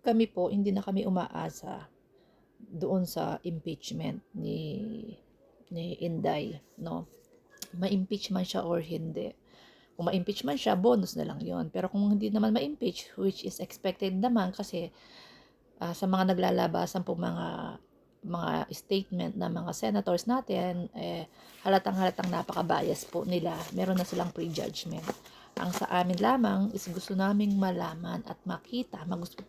kami po, hindi na kami umaasa doon sa impeachment ni Inday, no? Ma-impeach man siya or hindi. Kung ma-impeach man siya, bonus na lang yon. Pero kung hindi naman ma-impeach, which is expected naman kasi sa mga naglalabasan po mga statement ng mga senators natin, halatang-halatang napaka-bias po nila. Meron na silang prejudgment. Ang sa amin lamang is gusto naming malaman at makita,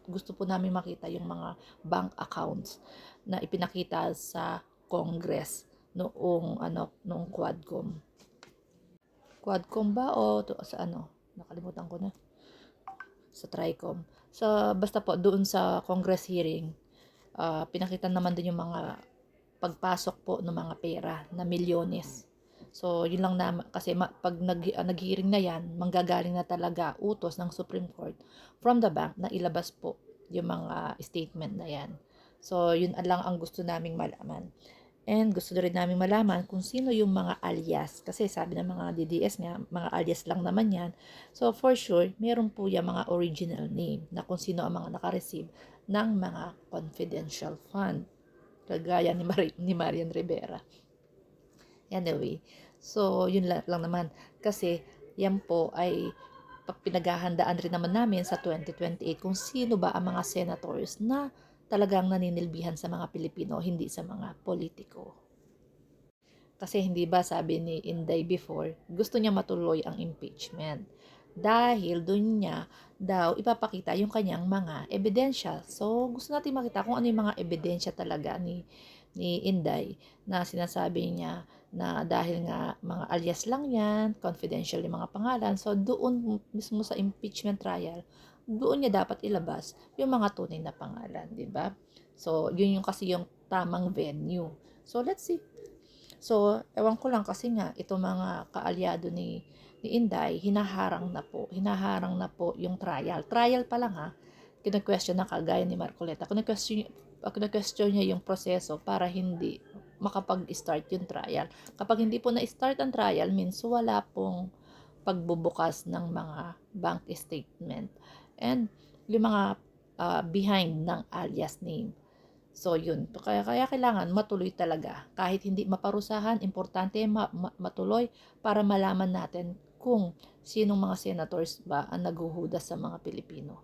gusto po namin makita yung mga bank accounts na ipinakita sa Congress noong Quadcom. Quadcom ba o sa ano? Nakalimutan ko na. Sa Tricom. Basta po doon sa Congress hearing, pinakita naman din yung mga pagpasok po ng mga pera na milyones. So, yun lang na, kasi pag nag-hearing na yan, manggagaling na talaga utos ng Supreme Court from the bank na ilabas po yung mga statement na yan. So, yun lang ang gusto naming malaman. And gusto rin namin malaman kung sino yung mga alias. Kasi sabi ng mga DDS nga, mga alias lang naman yan. So, for sure, meron po yung mga original name na kung sino ang mga nakareceive ng mga confidential fund. Kagaya ni Marian Rivera. Anyway, so yun lang naman. Kasi yan po ay pinaghahandaan rin naman namin sa 2028 kung sino ba ang mga senators na talagang naninilbihan sa mga Pilipino, hindi sa mga politiko. Kasi hindi ba sabi ni Inday before, gusto niya matuloy ang impeachment. Dahil doon niya daw ipapakita yung kanyang mga ebidensya. So, gusto natin makita kung ano yung mga ebidensya talaga ni Inday na sinasabi niya na dahil nga mga alias lang yan, confidential yung mga pangalan. So, doon mismo sa impeachment trial, doon niya dapat ilabas yung mga tunay na pangalan, di ba? So, yun yung kasi yung tamang venue. So, let's see. So, ewan ko lang kasi nga, itong mga kaalyado ni Inday, hinaharang na po yung trial. Trial pa lang ha, kina-question na kagaya ni Marcoleta. Kina-question niya yung proseso para hindi makapag-start yung trial. Kapag hindi po na-start ang trial, means wala pong pagbubukas ng mga bank statement. And yung mga behind ng alias name. So, yun. Kaya kailangan matuloy talaga. Kahit hindi maparusahan, importante matuloy para malaman natin kung sinong mga senators ba ang naghuhudas sa mga Pilipino.